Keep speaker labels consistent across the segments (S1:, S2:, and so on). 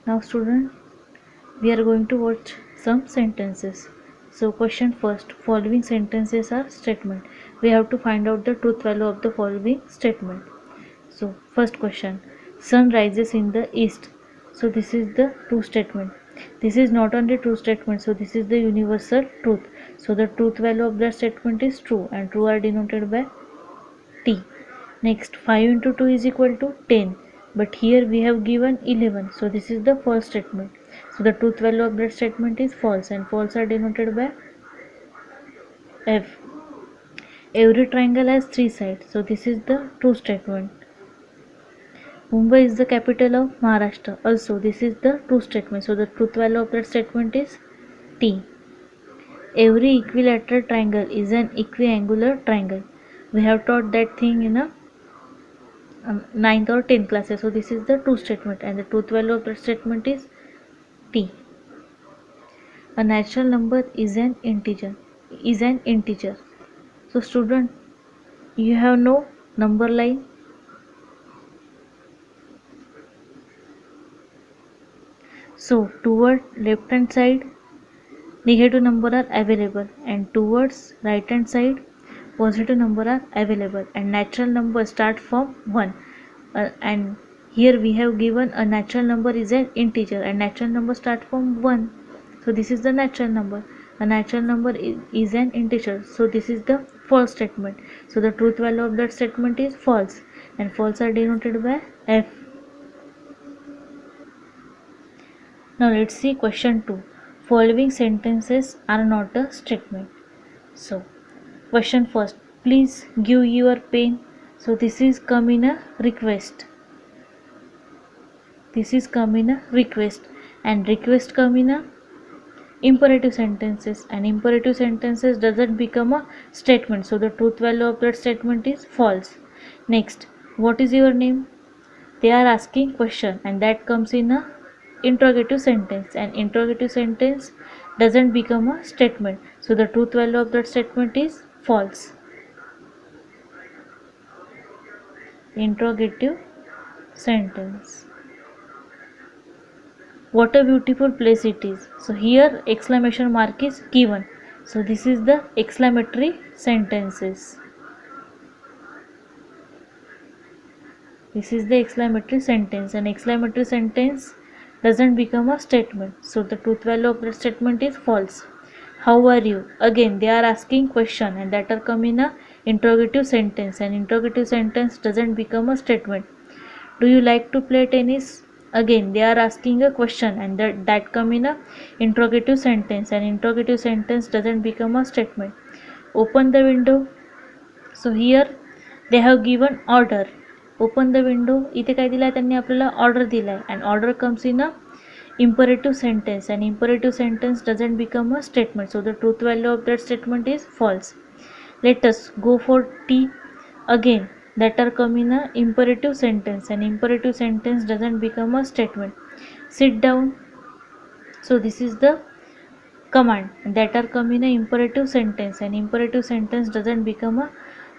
S1: Now student, we are going to watch some sentences. So question first, following sentences are statement. We have to find out the truth value of the following statement. So first question, sun rises in the east. So this is the true statement. This is not only true statement, so this is the universal truth. So the truth value of that statement is true, and true are denoted by T. Next, 5 into 2 is equal to 10, but here we have given 11, so this is the false statement. So the truth value of that statement is false, and false are denoted by F. Every triangle has 3 sides, so this is the true statement. Mumbai is the capital of Maharashtra, also this is the true statement, so the truth value of that statement is T. Every equilateral triangle is an equiangular triangle. We have taught that thing in a 9th or 10th classes, so this is the true statement, and the truth value of that statement is T. A natural number is an integer. So student, you have no number line. So toward left hand side negative number are available, and towards right hand side positive number are available, and natural number start from 1, and here we have given a natural number is an integer, and natural number start from 1, so this is the natural number. A natural number is an integer, so this is the false statement. So the truth value of that statement is false, and false are denoted by F. Now let's see question 2. Following sentences are not a statement. So question first, please give your pen. So this is come in a request. And request come in a imperative sentences, and imperative sentences doesn't become a statement, so the truth value of that statement is false. Next, what is your name? They are asking question, and that comes in a interrogative sentence, and interrogative sentence doesn't become a statement, so the truth value of that statement is false. Interrogative sentence. What a beautiful place it is. So here exclamation mark is given, so this is the exclamatory sentences. This is the exclamatory sentence, and exclamatory sentence doesn't become a statement, so the truth value of that statement is false. How are you? Again they are asking question, and that are come in a interrogative sentence, and interrogative sentence doesn't become a statement. Do you like to play tennis? Again they are asking a question, and that come in a interrogative sentence, and interrogative sentence doesn't become a statement. Open the window. So here they have given order. Open the window. इथे काय दिलाय त्यांनी आपल्याला order दिलाय, and order comes in a imperative sentence, and imperative sentence doesn't become a statement, so the truth value of that statement is false. Let us go for tea. Again that are come in a imperative sentence, and imperative sentence doesn't become a statement. Sit down. So this is the command, that are come in a imperative sentence, and imperative sentence doesn't become a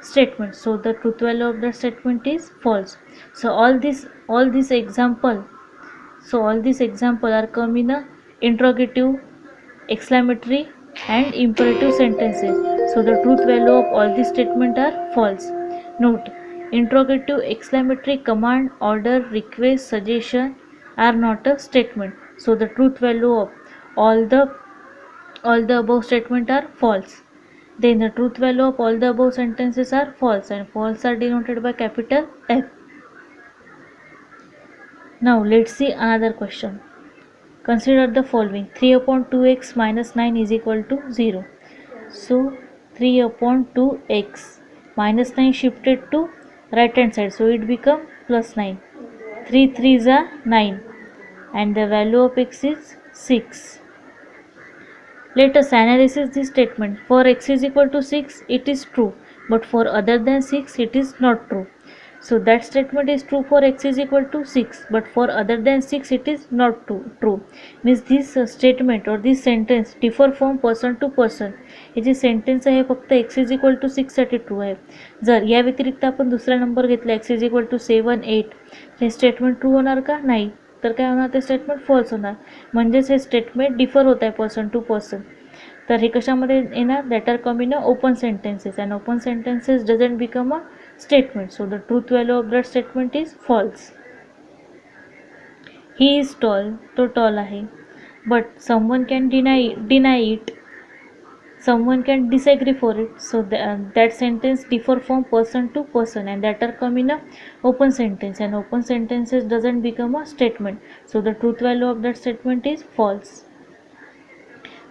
S1: statement, so the truth value of the statement is false. So all these example are come in a interrogative, exclamatory and imperative sentences, so the truth value of all these statements are false. Note, interrogative, exclamatory, command, order, request, suggestion are not a statement, so the truth value of all the above statements are false. Then the truth value of all the above sentences are false, and false are denoted by capital F. Now let's see another question. Consider the following. 3 upon 2x minus 9 is equal to 0. So 3 upon 2x minus 9 shifted to right hand side, so it become plus 9. 3 3s are 9, and the value of x is 6. Let us analyze this statement. For x is equal to 6, it is true, but for other than 6, it is not true. So that statement is true for x is equal to 6, but for other than 6, it is not true. Means this statement or this sentence differ from person to person. हे जे sentence आहे फक्त x is equal to 6 साठी true आहे. जर या व्यतिरिक्त आपण दुसरा नंबर घेतला x is equal to 7, 8, हे स्टेटमेंट ट्रू होणार का? नाही. तर काय होणार, ते स्टेटमेंट फॉल्स होणार. म्हणजेच हे स्टेटमेंट डिफर होत आहे पर्सन टू पर्सन. तर हे कशामध्ये येणार, that are come in a open sentences and open sentences doesn't become a statement. So the truth value of that statement is false. He is tall, तो tall आहे. But someone can deny it, someone can disagree for it. So that sentence differ from person to person and that are come in a open sentence, and open sentences doesn't become a statement. So the truth value of that statement is false.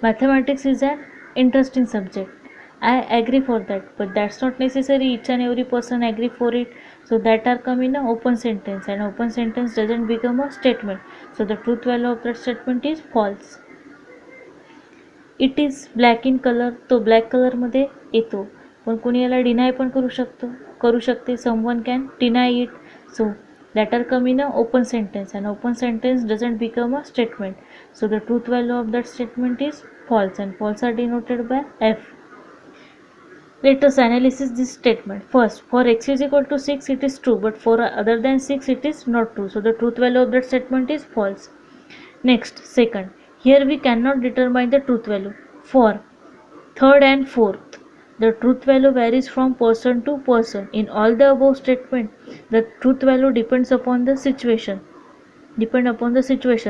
S1: Mathematics is an interesting subject, I agree for that, but that's not necessary each and every person agree for it. So that are come in a open sentence and open sentence doesn't become a statement. So the truth value of that statement is false. It is black in colour, तो black कलरमध्ये येतो, पण कोणी याला deny पण करू शकते. Someone can deny it. So that are come in a open sentence and open sentence doesn't become a statement. So the truth value of that statement is false and false are denoted by F. Let us analyze this statement. First, for x is equal to 6 it is true, but for other than 6 it is not true. So the truth value of that statement is false. Next, second, here we cannot determine the truth value. For third and fourth, the truth value varies from person to person. In all the above statement, the truth value depends upon the situation.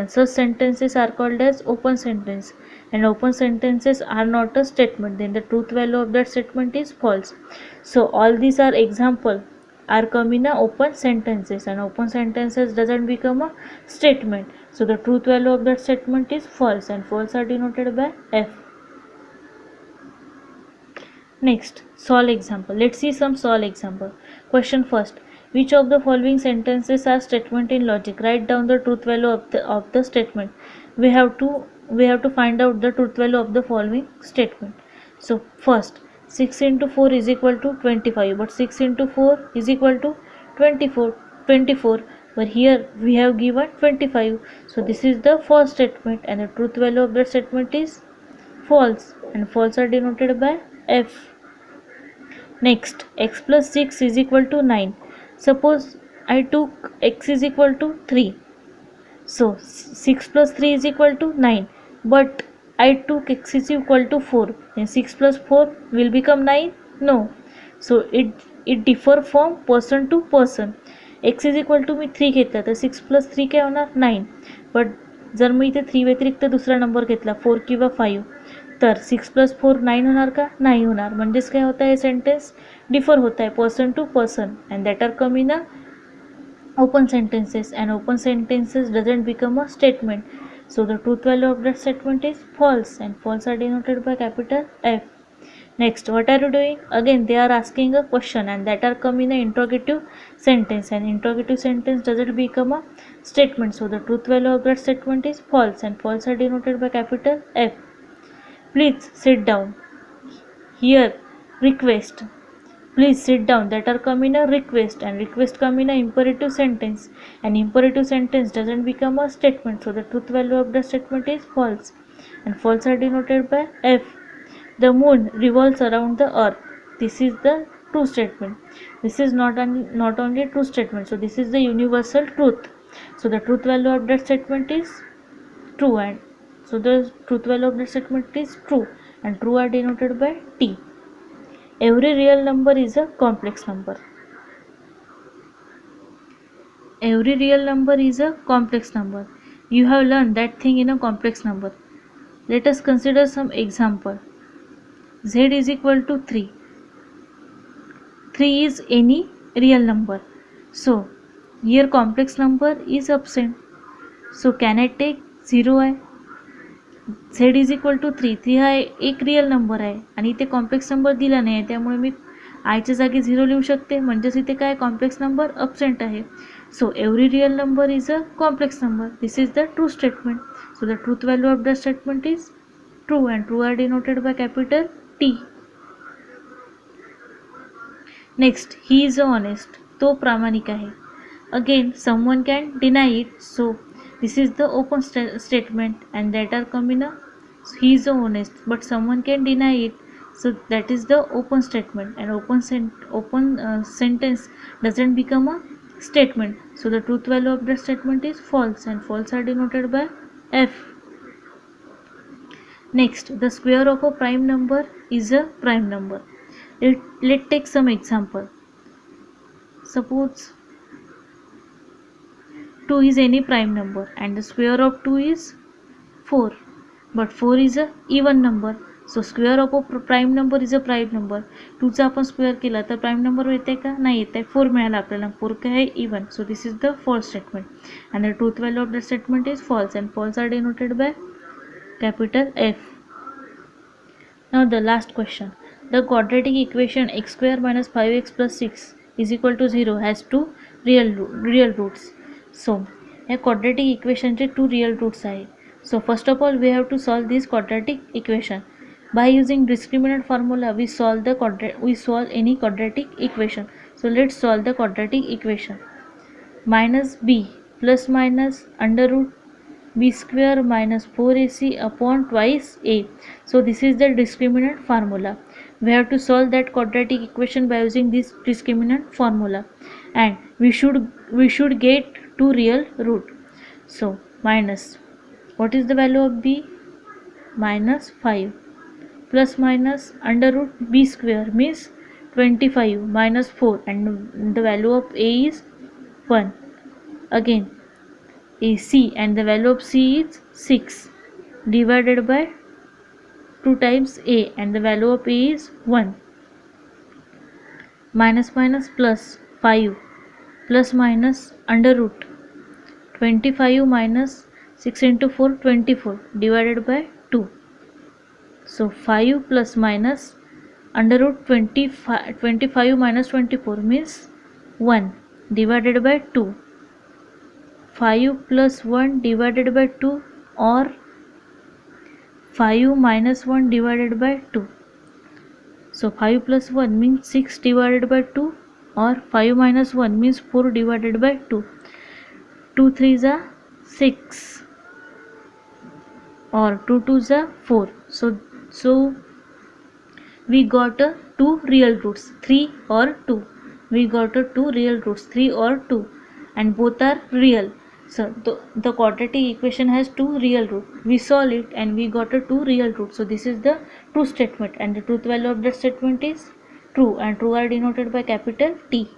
S1: Such sentences are called as open sentence, and open sentences are not a statement. Then the truth value of that statement is false. So all these are example are come in a open sentences, and open sentences doesn't become a statement. So the truth value of that statement is false, and false are denoted by F. Next, solve example. Let's see some solve example. Question first. Which of the following sentences are statement in logic? Write down the truth value of the statement. We have to find out the truth value of the following statement. So first, 6 into 4 is equal to 25, but 6 into 4 is equal to 24, but here we have given 25. So this is the first statement, and the truth value of that statement is false, and false are denoted by F. Next, x plus 6 is equal to 9. Suppose I took x is equal to 3. So 6 plus 3 is equal to 9. But I took x is equal to 4. Then 6 plus 4 will become 9? No. So it differ from person to person. x is equal to मी 3 घेतला तर 6 plus 3 काय होणार 9. But जर मी इथे 3 व्यतिरिक्त दुसरा number घेतला 4 किंवा 5, तर 6 plus 4 9 होणार का? नाही होणार. म्हणजेच काय होतं आहे, सेंटेन्स डिफर होत आहे person to person, and that are come in a open sentences, and open sentences doesn't become a statement. So the truth value of that statement is false, and false are denoted by capital F. Next, what are you doing? Again they are asking a question, and that are come in a interrogative sentence, and interrogative sentence doesn't become a statement. So the truth value of that statement is false, and false are denoted by capital F. Please sit down. Here, request. Please sit down. That are come in a request, and request come in a imperative sentence, and imperative sentence doesn't become a statement. So the truth value of the statement is false, and false are denoted by F. The moon revolves around the earth. This is the true statement. This is not only true statement. So this is the universal truth. So the truth value of that statement is true, and so the truth value of that statement is true, and true are denoted by T. Every real number is a complex number. Every real number is a complex number. You have learned that thing in a complex number. Let us consider some example. Z is equal to 3. 3 is any real number. So here complex number is absent. So can I take 0 Z is equal to 3. 3 हा एक real number आहे आणि इथे complex number दिला नाही आहे, त्यामुळे मी आयच्या जागी 0 लिहू शकते. म्हणजेच इथे काय कॉम्प्लेक्स नंबर अब्सेंट आहे. So every real number is a complex number. This is the true statement. So the truth value of the statement is true, and true are denoted by capital T. Next, he is honest. तो प्रामाणिक आहे. Again someone can deny it. So this is the open statement, and that are come in a he is honest, but someone can deny it. So that is the open statement, and open sentence doesn't become a statement. So the truth value of that statement is false, and false are denoted by F. Next, the square of a prime number is a prime number. Let's take some example. Suppose 2 is any prime number and the square of 2 is 4, but 4 is a even number. So square of a prime number is a prime number. 2 चा आपण square केला तर prime number येते का? नाही येते. 4 मिळाला आपल्याला. 4 काय आहे? Even. So this is the false statement and the truth value of the statement is false, and false are denoted by capital F. Now the last question. The quadratic equation x square minus 5x plus 6 is equal to 0 has two real roots. So या quadratic equation चे two real roots आहे. So first of all we have to solve this quadratic equation. By using discriminant formula we solve any quadratic equation. So let's solve the quadratic equation. Minus b plus minus under root b square minus 4ac upon twice a. So this is the discriminant formula. We have to solve that quadratic equation by using this discriminant formula, and we should get two real root. So minus, what is the value of b? Minus 5 plus minus under root b square means 25 minus 4, and the value of a is 1. Again ac, and the value of c is 6 divided by 2 times a, and the value of a is 1. Minus minus plus 5 plus minus under root 25 minus 6 into 4 24 divided by 2. So 5 plus minus under root 25 minus 24 means 1 divided by 2. 5 plus 1 divided by 2, or 5 minus 1 divided by 2. So 5 plus 1 means 6 divided by 2, or 5 minus 1 means 4 divided by 2. 2 3s are 6, or 2 2s are 4. So we got two real roots, 3 or 2. We got two real roots, 3 or 2, and both are real. So the quadratic equation has two real roots. We solve it and we got two real roots. So this is the true statement, and the truth value of that statement is true, and true are denoted by capital T.